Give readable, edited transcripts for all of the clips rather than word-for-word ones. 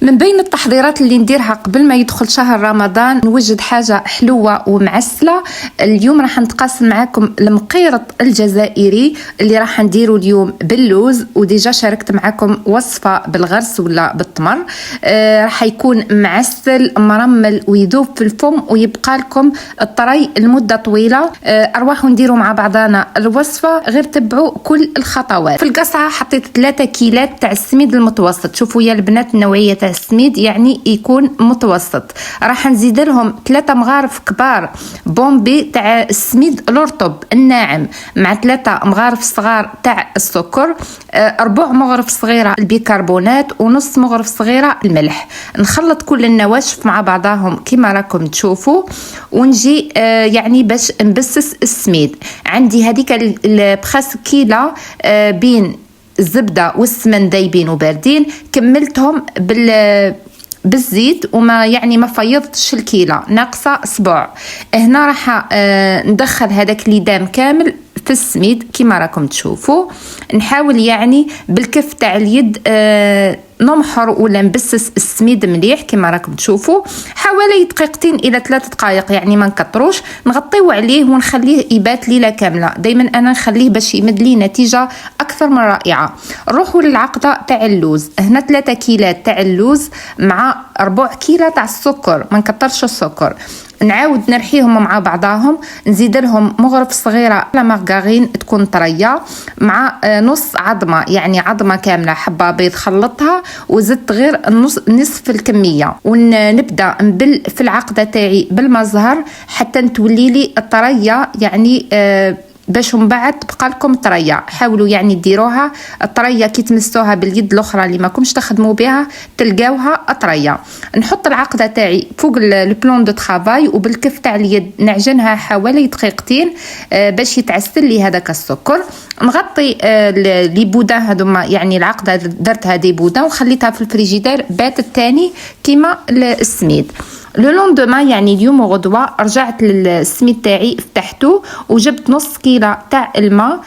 من بين التحضيرات اللي نديرها قبل ما يدخل شهر رمضان نوجد حاجة حلوة ومعسلة. اليوم راح نتقاسم معاكم المقيرط الجزائري اللي راح نديره اليوم باللوز، وديجا شاركت معاكم وصفة بالغرس ولا بالتمر. راح يكون معسل مرمل ويذوب في الفم ويبقى لكم الطري لمدة طويلة. أرواحوا نديروا مع بعضنا الوصفة، غير تبعوا كل الخطوات. في القصعة حطيت 3 كيلات تاع السميد المتوسط. شوفوا يا البنات النوعية تاع السميد يعني يكون متوسط. راح نزيد لهم 3 مغارف كبار بومبي تاع السميد الرطب الناعم، مع 3 مغارف صغار تاع السكر، 4 مغرف صغيرة البيكربونات، ونص مغرف صغيرة الملح. نخلط كل النواشف مع بعضهم كما راكم تشوفوا، ونجي يعني باش نبسس السميد. عندي هذيك بخاس كيلة بين الزبدة والسمن دايبين وباردين، كملتهم بالزيت وما يعني ما فيضتش الكيلة، ناقصة اسبوع. هنا راح ندخل هذاك الليدام كامل في السميد كما راكم تشوفوا. نحاول يعني بالكف تاع اليد نمحر ولا نبسس السميد مليح كما راكم تشوفوا، حوالي دقيقتين الى 3 دقائق، يعني ما نكتروش. نغطيو عليه ونخليه يبات ليله كامله. دائما انا نخليه باش يمد لي نتيجه اكثر من رائعه. نروحوا للعقده تاع اللوز. هنا 3 كيلات تاع اللوز مع 4 كيلة تاع السكر، ما نكترش السكر. نعاود نرحيهم مع بعضاهم، نزيد لهم مغرف صغيره لا مارغارين تكون طريه، مع نص عظمه، يعني عظمه كامله حبه بيض خلطها وزدت غير نصف الكميه. ونبدا نبل في العقده تاعي بالمزهر حتى تولي لي الطريه، يعني باش من بعد تبقى لكم طريه. حاولوا يعني ديروها الطريه كي تمسوها باليد الاخرى اللي ماكمش تخدموا بها تلقاوها طريه. نحط العقده تاعي فوق البلون دو طرافاي، وبالكف تاع اليد نعجنها حوالي دقيقتين باش يتعسل لي هذاك السكر. نغطي لي بودان هذوما، يعني العقده درتها دي بودان وخليتها في الفريجيدير باتت تاني كيما السميد. لو لوندوما يعني اليوم وغدوه رجعت للسميد تاعي فتحته وجبت نص كيلة تاع الماء،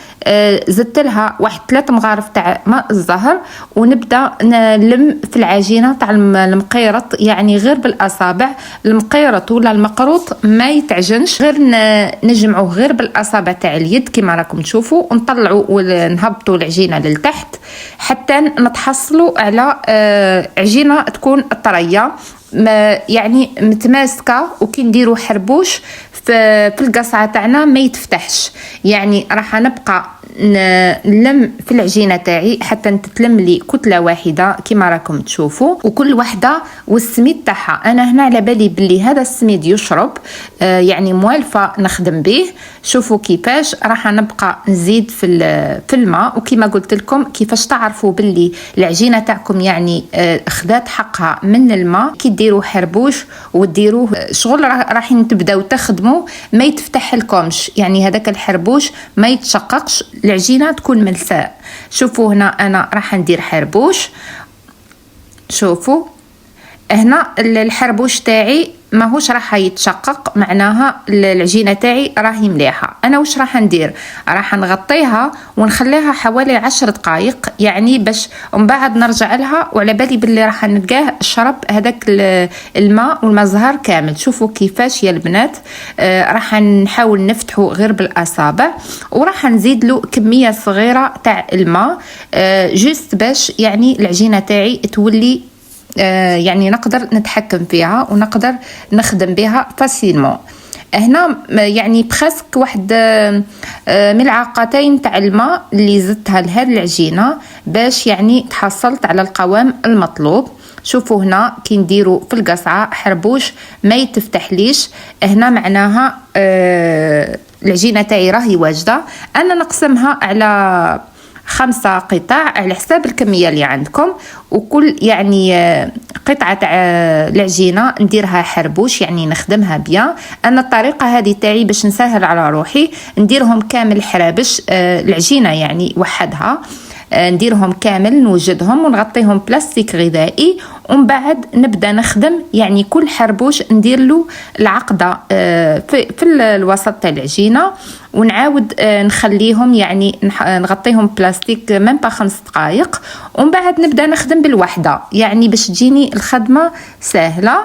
زدت لها 3 مغارف تاع ماء الزهر، ونبدا نلم في العجينه تاع المقيرط، يعني غير بالاصابع. المقيرط ولا المقروط ما يتعجنش، غير نجمعوه غير بالاصابع تاع اليد كما راكم تشوفوا، ونطلعوا ونهبطوا العجينه للتحت حتى نتحصلوا على عجينه تكون طريه يعني متماسكه. وكي نديروا حربوش في القصعه تاعنا ما يتفتحش، يعني راح نبقى نلم في العجينه تاعي حتى تتلم لي كتله واحده كما راكم تشوفوا، وكل وحده والسميد تاعها. انا هنا على بالي بلي هذا السميد يشرب، يعني موالفه نخدم به. شوفوا كيفاش راح نبقى نزيد في الماء. وكما قلت لكم كيفاش تعرفوا بلي العجينه تاعكم يعني اخذت حقها من الماء، كي ديروا حربوش وديروه شغل راح تبداو تخدموا ما يتفتح لكمش، يعني هذاك الحربوش ما يتشققش، العجينه تكون ملساء. شوفوا هنا انا راح ندير حربوش. شوفوا هنا الحربوش تاعي ماهوش راح يتشقق، معناها العجينه تاعي راهي مليحه. انا واش راح ندير؟ راح نغطيها ونخليها حوالي 10 دقائق، يعني باش ومن بعد نرجع لها، وعلى بالي باللي راح نلقاه شرب هذاك الماء والمزهر كامل. شوفوا كيفاش يا البنات. راح نحاول نفتحه غير بالاصابع، وراح نزيد له كميه صغيره تاع الماء جست باش يعني العجينه تاعي تولي يعني نقدر نتحكم فيها ونقدر نخدم بها فاسيلمون. هنا يعني بخاسك واحد ملعقتين تاع الماء اللي زدتها لهذه العجينه باش يعني تحصلت على القوام المطلوب. شوفوا هنا كي نديروا في القصعه حربوش ما يتفتح ليش، هنا معناها العجينه تاعي راهي واجده. انا نقسمها على 5 قطع على حساب الكمية اللي عندكم، وكل يعني قطعة العجينة نديرها حربوش، يعني نخدمها بيان. أنا الطريقة هذه تاعي باش نسهل على روحي نديرهم كامل حرابش العجينة يعني وحدها. نديرهم كامل، نوجدهم ونغطيهم بلاستيك غذائي، ومن بعد نبدا نخدم يعني كل حربوش ندير له العقده في الوسط تاع العجينه، ونعاود نخليهم يعني نغطيهم بلاستيك من با 5 دقائق، ومن بعد نبدا نخدم بالوحده يعني باش تجيني الخدمه سهله.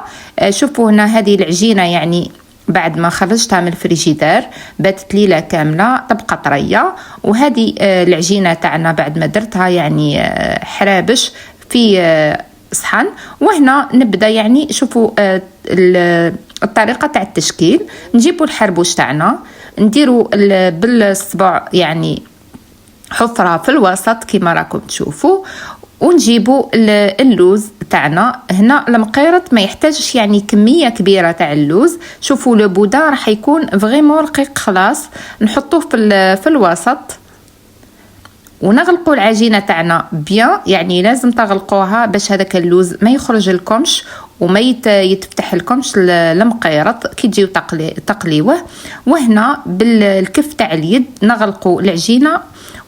شوفوا هنا هذه العجينه يعني بعد ما خرجتها من الفريجيدار باتت ليله كامله تبقى طريه، وهذه العجينه تاعنا بعد ما درتها يعني حرابش في صحن. وهنا نبدا يعني شوفوا الطريقه تاع التشكيل. نجيبوا الحربوش تاعنا نديروا بالصبع يعني حفره في الوسط كما راكم تشوفوا، ونجيبوا اللوز تاعنا. هنا المقيرط ما يحتاجش يعني كميه كبيره تاع اللوز، شوفوا لو بودا راح يكون فريمون رقيق خلاص. نحطوه في الوسط ونغلقوا العجينه تاعنا بيان، يعني لازم تغلقوها باش هذاك اللوز ما يخرج لكمش وما يتفتح لكمش المقيرط كي تجيو تقليوه. وهنا بالكف تاع اليد نغلقوا العجينه،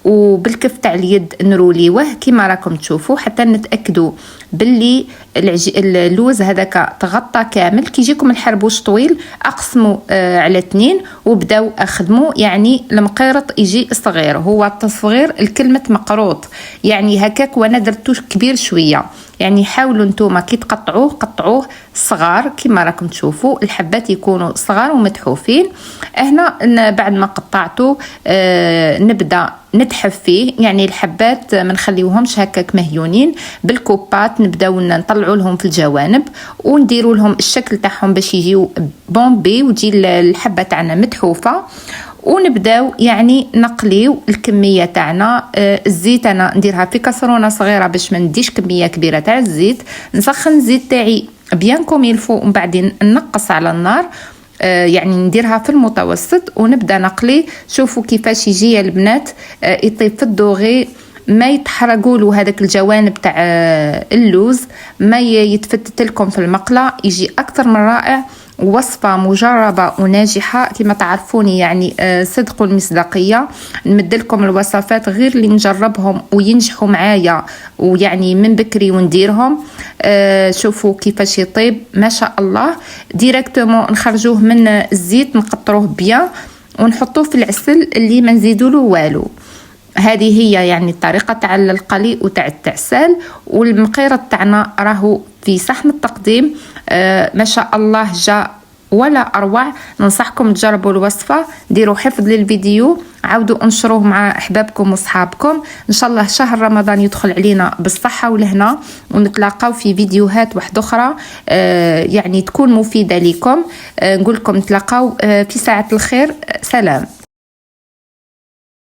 وبالكف تاع اليد نروليوه كما راكم تشوفوا حتى نتاكدوا باللي اللوز هذاك تغطى كامل. كي يجيكم الحربوش طويل اقسموا على 2 وبداو اخدموا يعني المقيرط يجي صغير. هو التصغير الكلمه مقروط يعني هكاك، وانا درتوش كبير شويه يعني حاولوا نتوما كي قطعوه صغار كما راكم تشوفوا، الحبات يكونوا صغار ومتحوفين. هنا بعد ما قطعته نبدا نتحف فيه يعني الحبات ما نخليوهمش هكاك مهيونين، بالكوبات نبداو نطلعوا لهم في الجوانب ونديروا لهم الشكل تاعهم باش يجيو بومبي وتجي الحبه تاعنا متحوفه. ونبداو يعني نقليو الكميه تاعنا. الزيت انا نديرها في كاسرونه صغيره باش ما نديش كميه كبيره تاع الزيت. نسخن الزيت تاعي بيان كوم يلفو ومن بعد نقص على النار يعني نديرها في المتوسط ونبدا نقلي. شوفوا كيفاش يجي البنات يطيب في الدوغي، ما يتحرقوا له هذاك الجوانب تاع اللوز، ما يتفتت لكم في المقله، يجي اكثر من رائع. وصفة مجربة وناجحة كما تعرفوني يعني صدق المصداقية. نمد لكم الوصفات غير اللي نجربهم وينجحوا معايا ويعني من بكري ونديرهم. شوفوا كيفاش يطيب ما شاء الله. ديريكتومون نخرجوه من الزيت نقطروه بيان ونحطوه في العسل اللي ما نزيدوا له والو. هذه هي يعني الطريقة تاع القلي وتاع التعسال. والمقيرط تاعنا راهو في صحن التقديم ما شاء الله جاء ولا أروع. ننصحكم تجربوا الوصفة، ديروا حفظ للفيديو، عاودوا انشروه مع أحبابكم وصحابكم. إن شاء الله شهر رمضان يدخل علينا بالصحة والهنا، ونتلاقاو في فيديوهات واحدة أخرى يعني تكون مفيدة لكم. نقول لكم نتلاقاو في ساعة الخير. سلام.